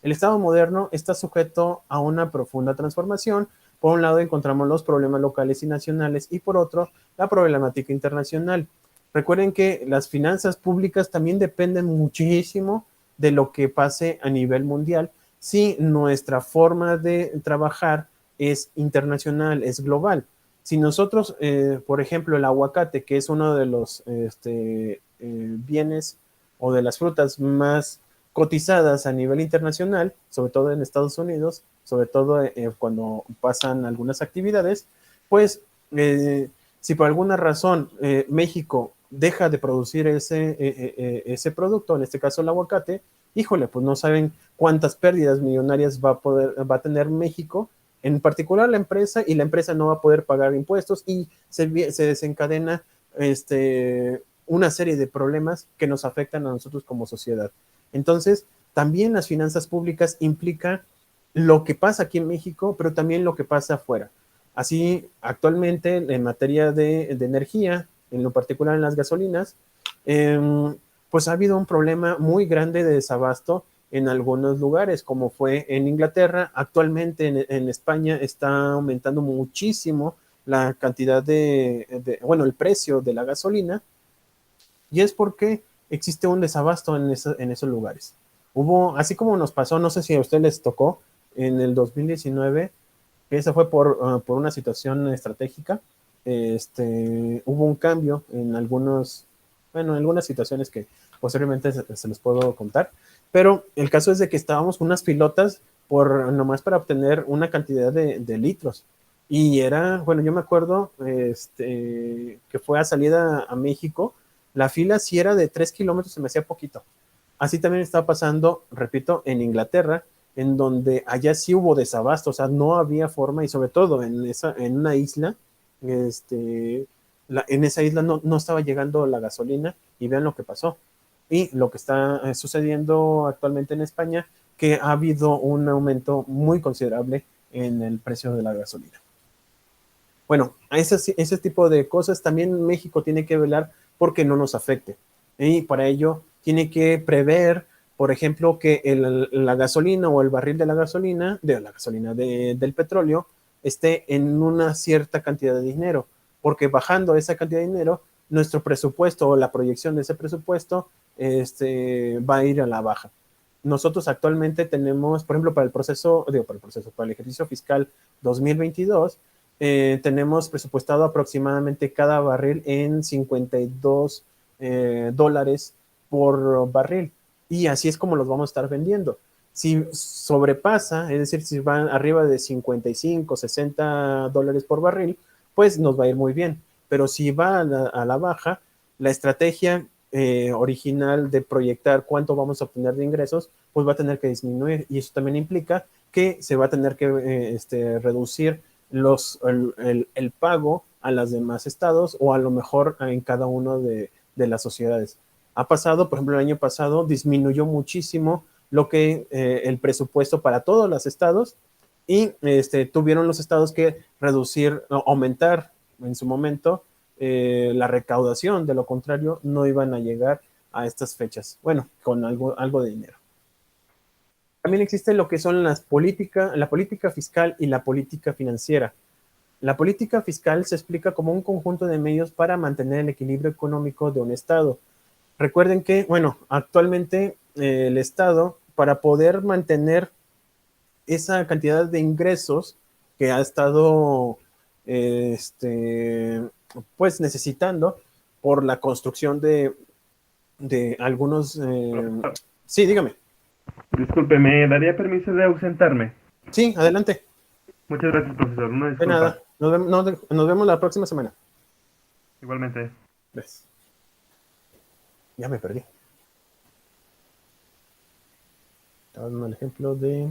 El Estado moderno está sujeto a una profunda transformación. Por un lado encontramos los problemas locales y nacionales y por otro la problemática internacional. Recuerden que las finanzas públicas también dependen muchísimo de lo que pase a nivel mundial si nuestra forma de trabajar es internacional, es global. Si nosotros, por ejemplo, el aguacate, que es uno de los bienes o de las frutas más cotizadas a nivel internacional, sobre todo en Estados Unidos, sobre todo cuando pasan algunas actividades, pues si por alguna razón México deja de producir ese producto, en este caso el aguacate, híjole, pues no saben cuántas pérdidas millonarias va a tener México, en particular la empresa, y la empresa no va a poder pagar impuestos y se desencadena una serie de problemas que nos afectan a nosotros como sociedad. Entonces, también las finanzas públicas implica lo que pasa aquí en México, pero también lo que pasa afuera. Así, actualmente, en materia de energía, en lo particular en las gasolinas, pues ha habido un problema muy grande de desabasto en algunos lugares, como fue en Inglaterra. Actualmente en España está aumentando muchísimo la cantidad bueno, el precio de la gasolina, y es porque existe un desabasto en esos lugares. Hubo, así como nos pasó, no sé si a ustedes les tocó, en el 2019, que esa fue por una situación estratégica, hubo un cambio en bueno, en algunas situaciones que posteriormente se los puedo contar, pero el caso es de que estábamos con unas pilotas nomás para obtener una cantidad de litros. Y era, bueno, yo me acuerdo que fue a salida a México, la fila si era de 3 kilómetros, se me hacía poquito. Así también estaba pasando, repito, en Inglaterra, en donde allá sí hubo desabasto, o sea, no había forma, y sobre todo en una isla, en esa isla no estaba llegando la gasolina, y vean lo que pasó. Y lo que está sucediendo actualmente en España, que ha habido un aumento muy considerable en el precio de la gasolina. Bueno, a ese tipo de cosas también México tiene que velar porque no nos afecte. Y para ello tiene que prever, por ejemplo, que la gasolina o el barril de la gasolina, del petróleo, esté en una cierta cantidad de dinero, porque bajando esa cantidad de dinero, nuestro presupuesto o la proyección de ese presupuesto va a ir a la baja. Nosotros actualmente tenemos, por ejemplo, para el ejercicio fiscal 2022, tenemos presupuestado aproximadamente cada barril en 52 dólares por barril. Y así es como los vamos a estar vendiendo. Si sobrepasa, es decir, si van arriba de 55, 60 dólares por barril, pues nos va a ir muy bien. Pero si va a la baja, la estrategia original de proyectar cuánto vamos a obtener de ingresos, pues va a tener que disminuir. Y eso también implica que se va a tener que reducir el pago a los demás estados o a lo mejor en cada uno de las sociedades. Ha pasado, por ejemplo, el año pasado disminuyó muchísimo lo que el presupuesto para todos los estados y tuvieron los estados que reducir, aumentar en su momento la recaudación, de lo contrario no iban a llegar a estas fechas, bueno, con algo de dinero. También existe lo que son la política fiscal y la política financiera. La política fiscal se explica como un conjunto de medios para mantener el equilibrio económico de un Estado. Recuerden que, bueno, actualmente el Estado, para poder mantener esa cantidad de ingresos que ha estado, pues, necesitando por la construcción de algunos... sí, dígame. Disculpe, ¿me daría permiso de ausentarme? Sí, adelante. Muchas gracias, profesor. Una De disculpa. nada. Nos vemos la próxima semana. Igualmente. Gracias. Ya me perdí. Estaba dando el ejemplo de...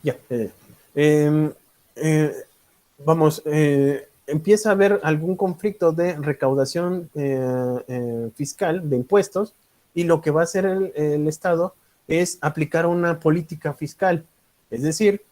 Ya. Vamos, empieza a haber algún conflicto de recaudación fiscal de impuestos, y lo que va a hacer el Estado es aplicar una política fiscal. Es decir,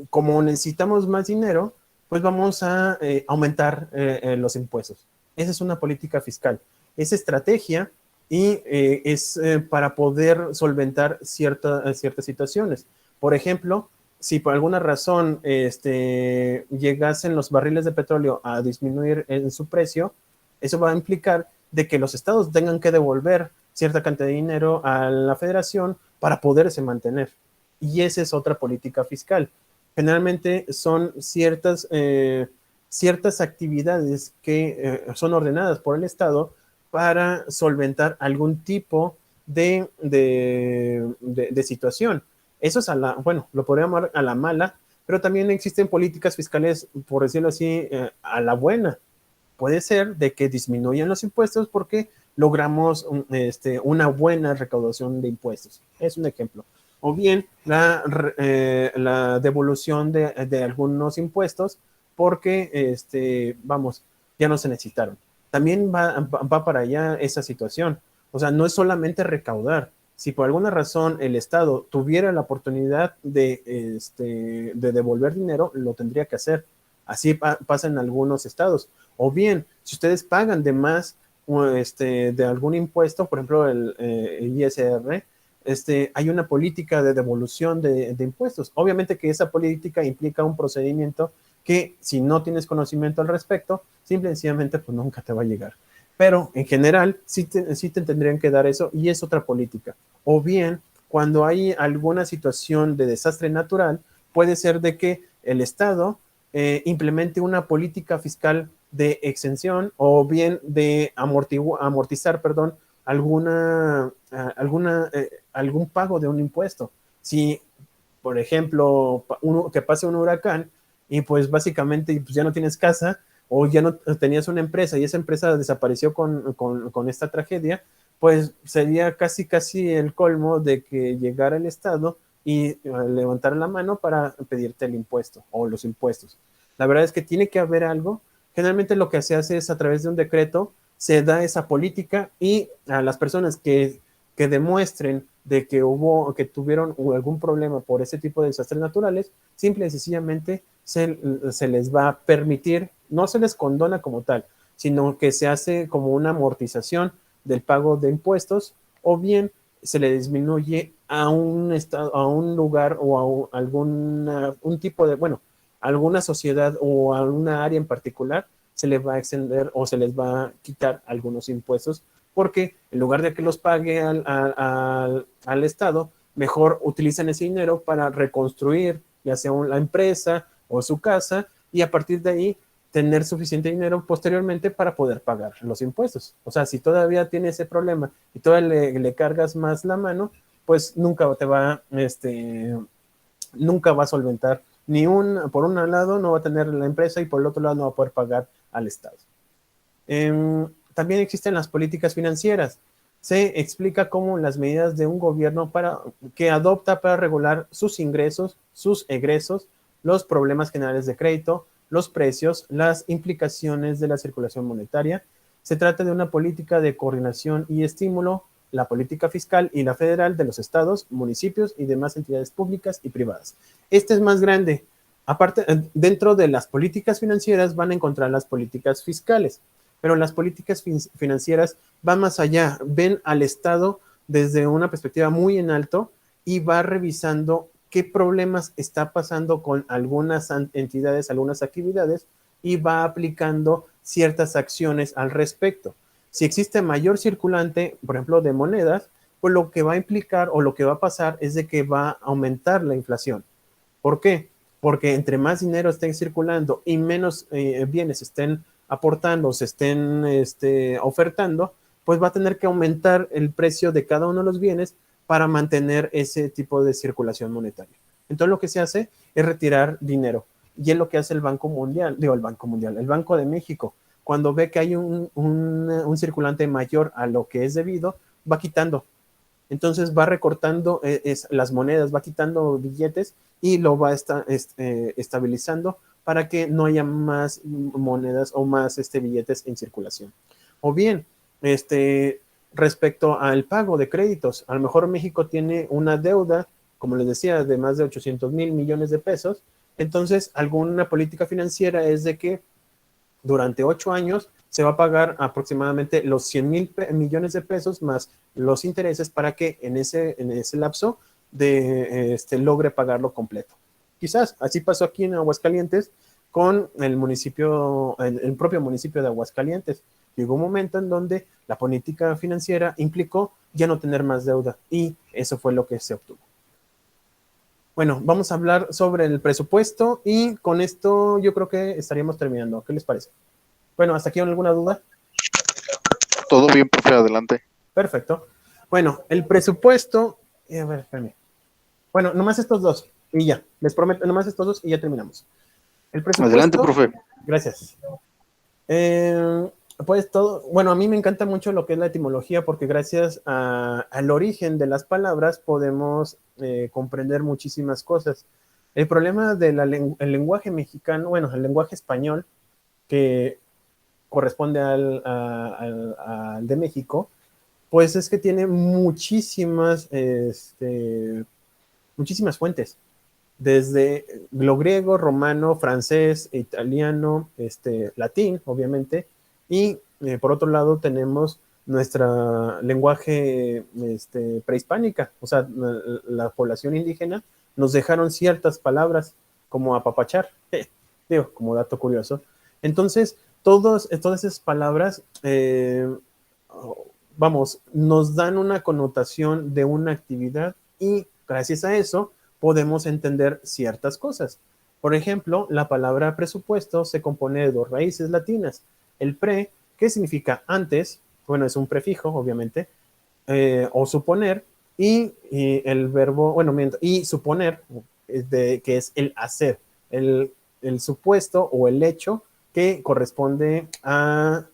como necesitamos más dinero, pues vamos a aumentar los impuestos. Esa es una política fiscal. Es estrategia y es para poder solventar ciertas situaciones. Por ejemplo, si por alguna razón llegasen los barriles de petróleo a disminuir en su precio, eso va a implicar de que los estados tengan que devolver cierta cantidad de dinero a la federación para poderse mantener. Y esa es otra política fiscal. Generalmente son ciertas actividades que son ordenadas por el Estado para solventar algún tipo de situación. Eso es bueno, lo podríamos llamar a la mala, pero también existen políticas fiscales, por decirlo así, a la buena. Puede ser de que disminuyan los impuestos porque logramos una buena recaudación de impuestos. Es un ejemplo. O bien la devolución de algunos impuestos porque, vamos, ya no se necesitaron. También va para allá esa situación. O sea, no es solamente recaudar. Si por alguna razón el Estado tuviera la oportunidad de devolver dinero, lo tendría que hacer. Así pasa en algunos estados. O bien, si ustedes pagan de más de algún impuesto, por ejemplo, el ISR, hay una política de devolución de impuestos. Obviamente que esa política implica un procedimiento que, si no tienes conocimiento al respecto, simple y sencillamente pues nunca te va a llegar. Pero en general sí te tendrían que dar eso, y es otra política. O bien, cuando hay alguna situación de desastre natural, puede ser de que el Estado implemente una política fiscal de exención, o bien de amortizar, algún pago de un impuesto. Si, por ejemplo, que pase un huracán y pues básicamente pues ya no tienes casa, o ya no tenías una empresa y esa empresa desapareció con esta tragedia, pues sería casi el colmo de que llegara el Estado y levantar la mano para pedirte el impuesto o los impuestos. La verdad es que tiene que haber algo. Generalmente lo que se hace es, a través de un decreto, se da esa política, y a las personas que demuestren de que tuvieron algún problema por ese tipo de desastres naturales, simple y sencillamente se les va a permitir, no se les condona como tal, sino que se hace como una amortización del pago de impuestos, o bien se le disminuye a un lugar o a un tipo de, bueno, alguna sociedad o a una área en particular, se les va a extender o se les va a quitar algunos impuestos, porque en lugar de que los pague al Estado, mejor utilizan ese dinero para reconstruir ya sea la empresa o su casa, y a partir de ahí tener suficiente dinero posteriormente para poder pagar los impuestos. O sea, si todavía tiene ese problema y todavía le cargas más la mano, pues nunca va a solventar por un lado no va a tener la empresa, y por el otro lado no va a poder pagar al Estado. También existen las políticas financieras. Se explica cómo las medidas de un gobierno que adopta para regular sus ingresos, sus egresos, los problemas generales de crédito, los precios, las implicaciones de la circulación monetaria. Se trata de una política de coordinación y estímulo, la política fiscal y la federal de los estados, municipios y demás entidades públicas y privadas. Este es más grande. Aparte, dentro de las políticas financieras van a encontrar las políticas fiscales, pero las políticas financieras van más allá, ven al Estado desde una perspectiva muy en alto y va revisando qué problemas está pasando con algunas entidades, algunas actividades, y va aplicando ciertas acciones al respecto. Si existe mayor circulante, por ejemplo, de monedas, pues lo que va a implicar o lo que va a pasar es de que va a aumentar la inflación. ¿Por qué? Porque entre más dinero estén circulando y menos bienes estén aportando, se estén ofertando, pues va a tener que aumentar el precio de cada uno de los bienes para mantener ese tipo de circulación monetaria. Entonces lo que se hace es retirar dinero. Y es lo que hace el Banco Mundial, el Banco de México. Cuando ve que hay un circulante mayor a lo que es debido, va quitando. Entonces va recortando las monedas, va quitando billetes y lo va estabilizando para que no haya más monedas o más billetes en circulación. O bien, respecto al pago de créditos, a lo mejor México tiene una deuda, como les decía, de más de 800,000 millones de pesos. Entonces, alguna política financiera es de que durante 8 años se va a pagar aproximadamente los 100,000 millones de pesos más los intereses para que en ese lapso logre pagarlo completo. Quizás así pasó aquí en Aguascalientes con el propio municipio de Aguascalientes. Llegó un momento en donde la política financiera implicó ya no tener más deuda y eso fue lo que se obtuvo. Bueno, vamos a hablar sobre el presupuesto y con esto yo creo que estaríamos terminando. ¿Qué les parece? Bueno, ¿hasta aquí alguna duda? Todo bien, profe, adelante. Perfecto. Bueno, el presupuesto, a ver, espérame. Bueno, nomás estos dos y ya, les prometo, nomás estos dos y ya terminamos. El presupuesto. Adelante, profe. Gracias. Pues todo, bueno, a mí me encanta mucho lo que es la etimología porque gracias al origen de las palabras podemos comprender muchísimas cosas. El problema del lenguaje mexicano, bueno, el lenguaje español, que corresponde al de México, pues es que tiene muchísimas fuentes, desde lo griego, romano, francés, italiano, latín, obviamente, y por otro lado tenemos nuestra lenguaje prehispánica, o sea, la población indígena nos dejaron ciertas palabras como apapachar, digo, como dato curioso. Entonces, todas esas palabras, vamos, nos dan una connotación de una actividad y gracias a eso podemos entender ciertas cosas. Por ejemplo, la palabra presupuesto se compone de dos raíces latinas. El pre, que significa antes, bueno, es un prefijo, obviamente, o suponer, y el verbo, bueno, y suponer, que es el hacer, el supuesto o el hecho que corresponde a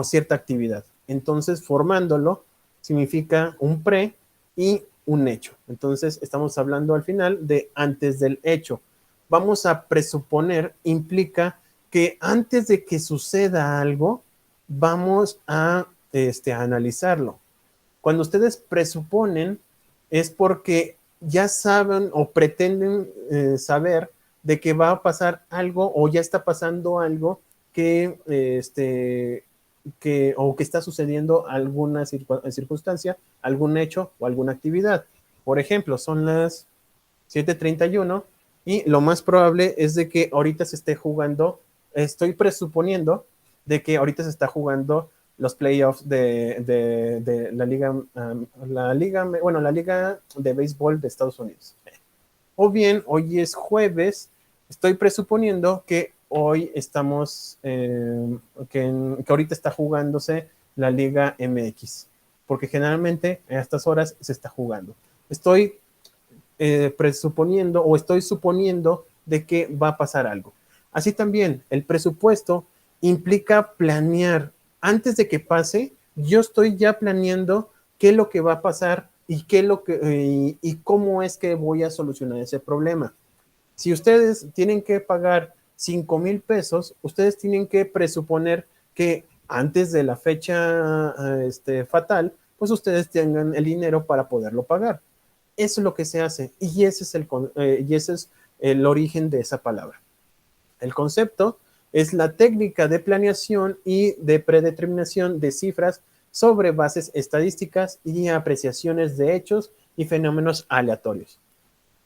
cierta actividad. Entonces, formándolo, significa un pre y un hecho. Entonces, estamos hablando al final de antes del hecho. Vamos a presuponer, implica que antes de que suceda algo, vamos a analizarlo. Cuando ustedes presuponen, es porque ya saben o pretenden saber de que va a pasar algo o ya está pasando algo que o que está sucediendo alguna circunstancia, algún hecho o alguna actividad. Por ejemplo, son las 7:31 y lo más probable es de que ahorita se esté jugando, estoy presuponiendo de que ahorita se está jugando los playoffs de la liga, la liga de béisbol de Estados Unidos. O bien, hoy es jueves, estoy presuponiendo que hoy estamos, que ahorita está jugándose la Liga MX, porque generalmente a estas horas se está jugando. Estoy presuponiendo o estoy suponiendo de que va a pasar algo. Así también, el presupuesto implica planear. Antes de que pase, yo estoy ya planeando qué es lo que va a pasar y y cómo es que voy a solucionar ese problema. Si ustedes tienen que pagar 5,000 pesos, ustedes tienen que presuponer que antes de la fecha fatal, pues ustedes tengan el dinero para poderlo pagar. Eso es lo que se hace y ese es el origen de esa palabra. El concepto es la técnica de planeación y de predeterminación de cifras sobre bases estadísticas y apreciaciones de hechos y fenómenos aleatorios.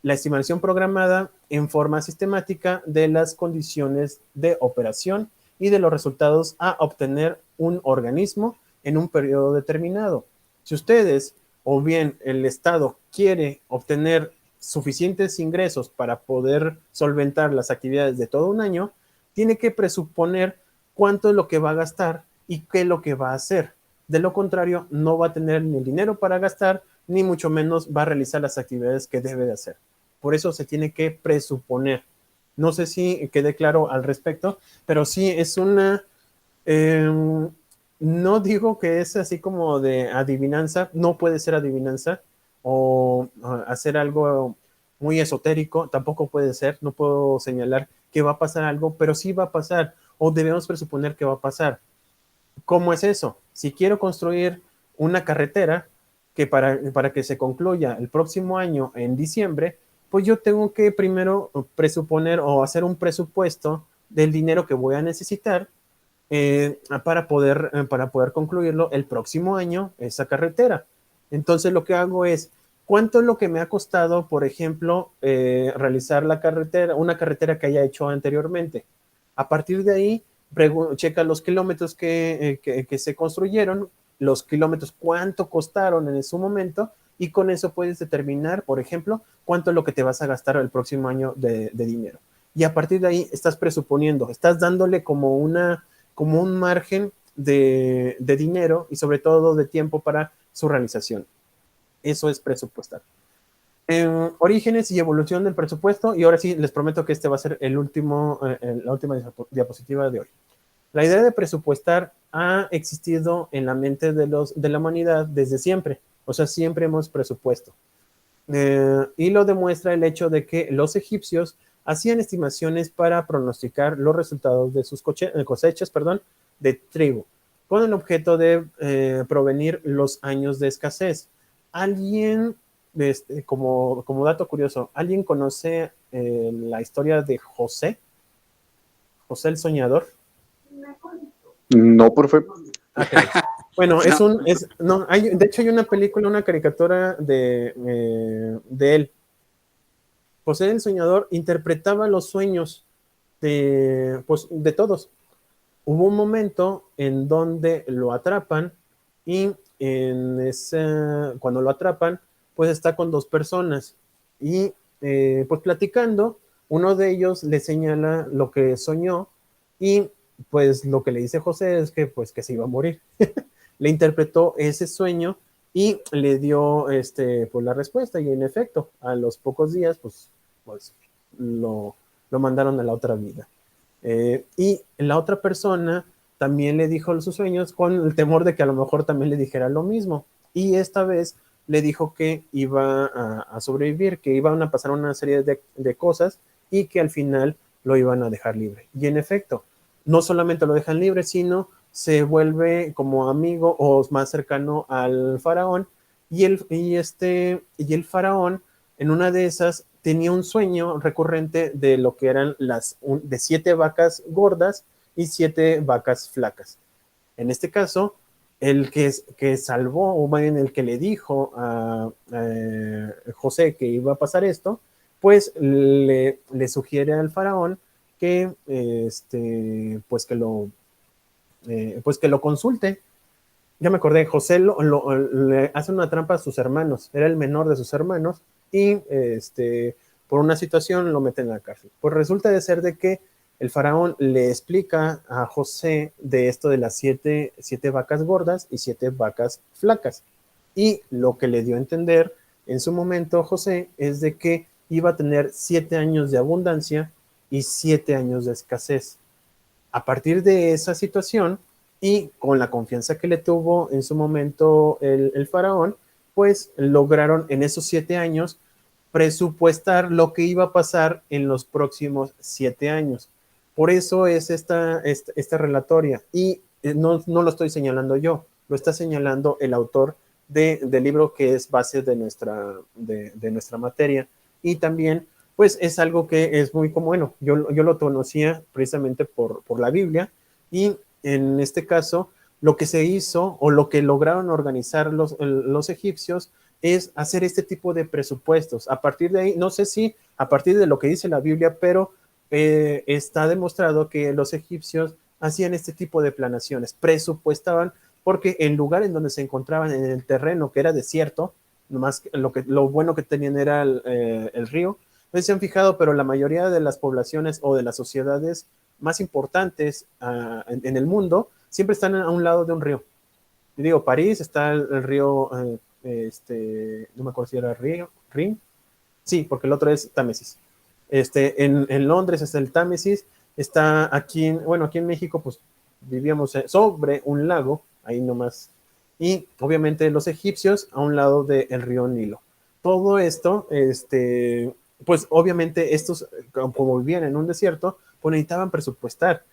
La estimación programada en forma sistemática de las condiciones de operación y de los resultados a obtener un organismo en un periodo determinado. Si ustedes o bien el Estado quiere obtener suficientes ingresos para poder solventar las actividades de todo un año, tiene que presuponer cuánto es lo que va a gastar y qué es lo que va a hacer. De lo contrario, no va a tener ni el dinero para gastar, ni mucho menos va a realizar las actividades que debe de hacer. Por eso se tiene que presuponer. No sé si quede claro al respecto, pero sí es una... no digo que es así como de adivinanza, no puede ser adivinanza o hacer algo muy esotérico, tampoco puede ser, no puedo señalar que va a pasar algo, pero sí va a pasar o debemos presuponer que va a pasar. ¿Cómo es eso? Si quiero construir una carretera que para que se concluya el próximo año en diciembre, pues yo tengo que primero presuponer o hacer un presupuesto del dinero que voy a necesitar para poder concluirlo el próximo año, esa carretera. Entonces lo que hago es, ¿cuánto es lo que me ha costado, por ejemplo, realizar la carretera, una carretera que haya hecho anteriormente? A partir de ahí, checa los kilómetros que se construyeron, los kilómetros, cuánto costaron en su momento, y con eso puedes determinar, por ejemplo, cuánto es lo que te vas a gastar el próximo año de dinero. Y a partir de ahí estás presuponiendo, estás dándole como un margen de dinero y sobre todo de tiempo para su realización. Eso es presupuestar. Orígenes y evolución del presupuesto, y ahora sí les prometo que este va a ser la última diapositiva de hoy. La idea de presupuestar ha existido en la mente de la humanidad desde siempre, o sea, siempre hemos presupuesto. Y lo demuestra el hecho de que los egipcios hacían estimaciones para pronosticar los resultados de sus cosechas, de trigo, con el objeto de provenir los años de escasez. ¿Alguien, como dato curioso, alguien conoce la historia de José? José el Soñador. No, profe. Okay. Bueno, de hecho hay una película, una caricatura de él. José el Soñador interpretaba los sueños de todos. Hubo un momento en donde lo atrapan y cuando lo atrapan, pues está con dos personas y pues platicando, uno de ellos le señala lo que soñó y pues lo que le dice José es que pues que se iba a morir. Le interpretó ese sueño y le dio pues la respuesta, y en efecto, a los pocos días pues lo mandaron a la otra vida. Y la otra persona también le dijo sus sueños con el temor de que a lo mejor también le dijera lo mismo. Y esta vez le dijo que iba a sobrevivir, que iban a pasar una serie de cosas y que al final lo iban a dejar libre. Y en efecto, no solamente lo dejan libre, sino se vuelve como amigo o más cercano al faraón. Y el faraón, en una de esas, tenía un sueño recurrente de lo que eran de 7 vacas gordas y 7 vacas flacas. En este caso, el que salvó, o bien el que le dijo a José que iba a pasar esto, pues le sugiere al faraón que pues que lo consulte. Ya me acordé, José le hace una trampa a sus hermanos, era el menor de sus hermanos, y por una situación lo meten en la cárcel. Pues resulta de ser de que el faraón le explica a José de esto de las 7 vacas gordas y 7 vacas flacas. Y lo que le dio a entender en su momento José es de que iba a tener 7 años de abundancia y 7 años de escasez. A partir de esa situación y con la confianza que le tuvo en su momento el faraón, pues lograron en esos 7 años presupuestar lo que iba a pasar en los próximos 7 años. Por eso es esta relatoria. Y no lo estoy señalando yo, lo está señalando el autor del libro que es base de nuestra materia. Y también, pues es algo que es muy común. Yo lo conocía precisamente por la Biblia, y en este caso, lo que se hizo o lo que lograron organizar los egipcios es hacer este tipo de presupuestos. A partir de ahí, no sé si a partir de lo que dice la Biblia, pero está demostrado que los egipcios hacían este tipo de planaciones, presupuestaban, porque en lugares en donde se encontraban en el terreno que era desierto, nomás lo bueno que tenían era el río. No sé si se han fijado, pero la mayoría de las poblaciones o de las sociedades más importantes en el mundo siempre están a un lado de un río. Y digo, París está el río, no me acuerdo si era Rin, sí, porque el otro es Támesis. En Londres está el Támesis, está aquí, bueno, aquí en México, pues vivíamos sobre un lago, ahí nomás, y obviamente los egipcios a un lado del río Nilo. Todo esto, pues obviamente estos, como vivían en un desierto, pues necesitaban presupuestar,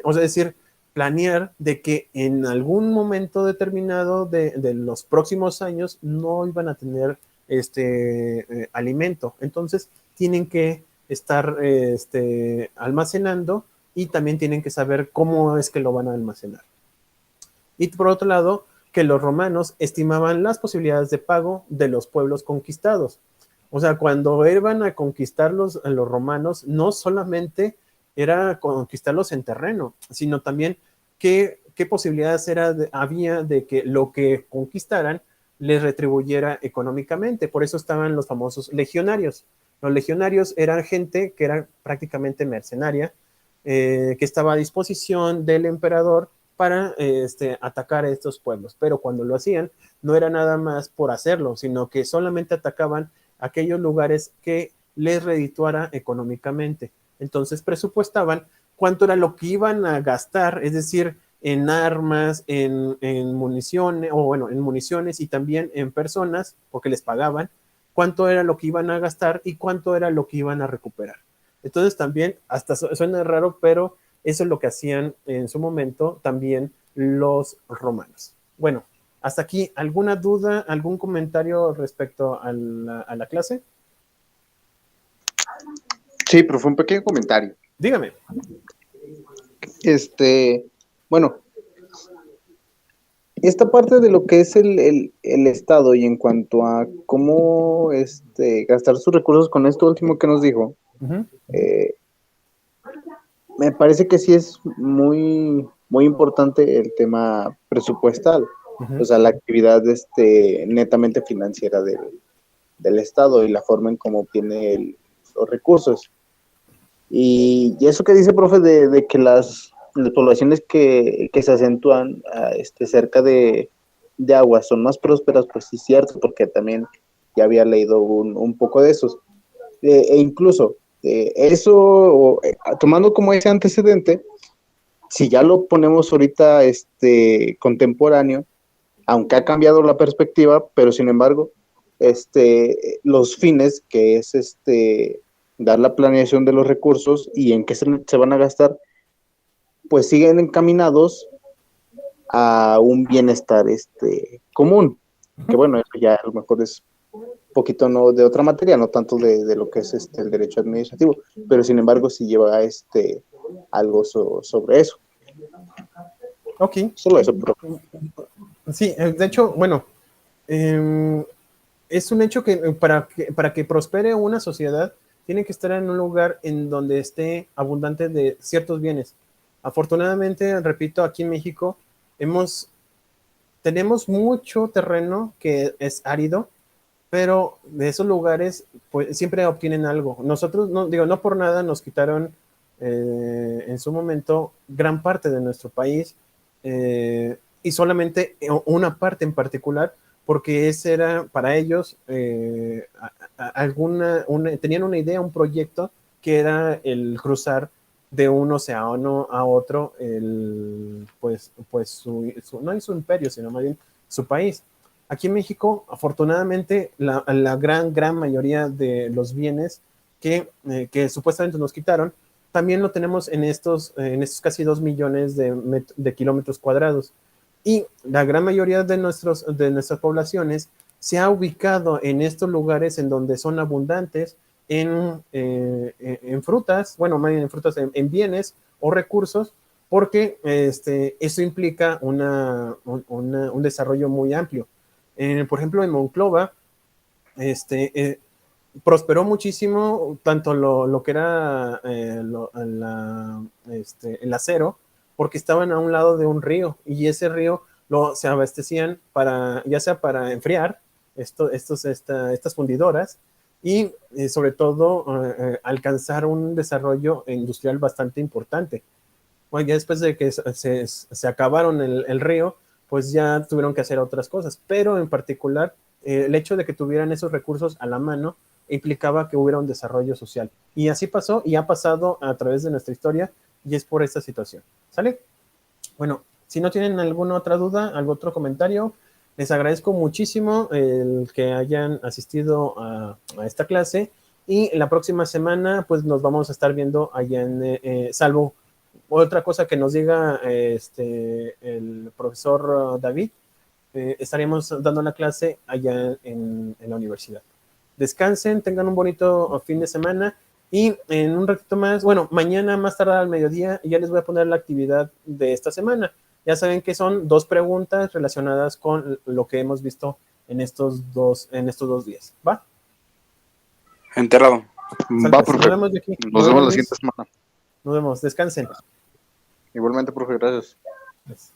o sea, decir, planear de que en algún momento determinado de los próximos años no iban a tener alimento. Entonces, tienen que estar almacenando y también tienen que saber cómo es que lo van a almacenar. Y por otro lado, que los romanos estimaban las posibilidades de pago de los pueblos conquistados. O sea, cuando iban a conquistar los romanos, no solamente era conquistarlos en terreno, sino también qué posibilidades había de que lo que conquistaran les retribuyera económicamente. Por eso estaban los famosos legionarios. Los legionarios eran gente que era prácticamente mercenaria, que estaba a disposición del emperador para atacar a estos pueblos. Pero cuando lo hacían, no era nada más por hacerlo, sino que solamente atacaban aquellos lugares que les redituara económicamente. Entonces presupuestaban cuánto era lo que iban a gastar, es decir, en armas, en municiones, o bueno, en municiones y también en personas, porque les pagaban, cuánto era lo que iban a gastar y cuánto era lo que iban a recuperar. Entonces también, hasta suena raro, pero eso es lo que hacían en su momento también los romanos. Bueno, hasta aquí, ¿alguna duda, algún comentario respecto a la clase? Sí, pero fue un pequeño comentario. Dígame. Bueno, esta parte de lo que es el Estado y en cuanto a cómo gastar sus recursos con esto último que nos dijo, me parece que sí es muy, muy importante el tema presupuestal, o sea, la actividad netamente financiera del Estado y la forma en cómo obtiene los recursos. Y eso que dice, profe, de que las poblaciones que se acentúan cerca de aguas son más prósperas, pues sí es cierto, porque también ya había leído un poco de esos. E incluso eso, tomando como ese antecedente, si ya lo ponemos ahorita contemporáneo, aunque ha cambiado la perspectiva, pero sin embargo, los fines, que es dar la planeación de los recursos y en qué se van a gastar, pues siguen encaminados a un bienestar común, que bueno, eso ya a lo mejor es un poquito no de otra materia, no tanto de lo que es el derecho administrativo, pero sin embargo sí lleva algo sobre eso. Ok. Solo eso, pero... Sí, de hecho, bueno, es un hecho que para que prospere una sociedad tiene que estar en un lugar en donde esté abundante de ciertos bienes. Afortunadamente, repito, aquí en México tenemos mucho terreno que es árido, pero de esos lugares pues siempre obtienen algo. Nosotros, no por nada nos quitaron en su momento gran parte de nuestro país y solamente una parte en particular, porque ese era para ellos tenían una idea, un proyecto que era el cruzar de un océano a otro, pues no es su imperio, sino más bien su país. Aquí en México, afortunadamente, la gran mayoría de los bienes que supuestamente nos quitaron, también lo tenemos en estos casi 2 millones de kilómetros cuadrados. Y la gran mayoría de nuestras poblaciones se ha ubicado en estos lugares en donde son abundantes en frutas, bueno, más bien en frutas, en bienes o recursos porque eso implica un desarrollo muy amplio. Por ejemplo, en Monclova, prosperó muchísimo tanto lo que era el acero, porque estaban a un lado de un río, y ese río se abastecían ya sea para enfriar estas fundidoras, y sobre todo alcanzar un desarrollo industrial bastante importante. Bueno, ya después de que se acabaron el río, pues ya tuvieron que hacer otras cosas, pero en particular el hecho de que tuvieran esos recursos a la mano implicaba que hubiera un desarrollo social. Y así pasó y ha pasado a través de nuestra historia, y es por esta situación. ¿Sale? Bueno, si no tienen alguna otra duda, algún otro comentario, les agradezco muchísimo el que hayan asistido a esta clase, y la próxima semana pues nos vamos a estar viendo allá salvo otra cosa que nos diga el profesor David, estaremos dando la clase allá en la universidad. Descansen, tengan un bonito fin de semana, y en un ratito más, bueno, mañana más tarde al mediodía, ya les voy a poner la actividad de esta semana. Ya saben que son 2 preguntas relacionadas con lo que hemos visto en estos dos días. ¿Va? Enterrado. Salte, Va, profe. nos vemos de aquí. Nos vemos la siguiente semana. Nos vemos, descansen. Igualmente, profe, gracias. Yes.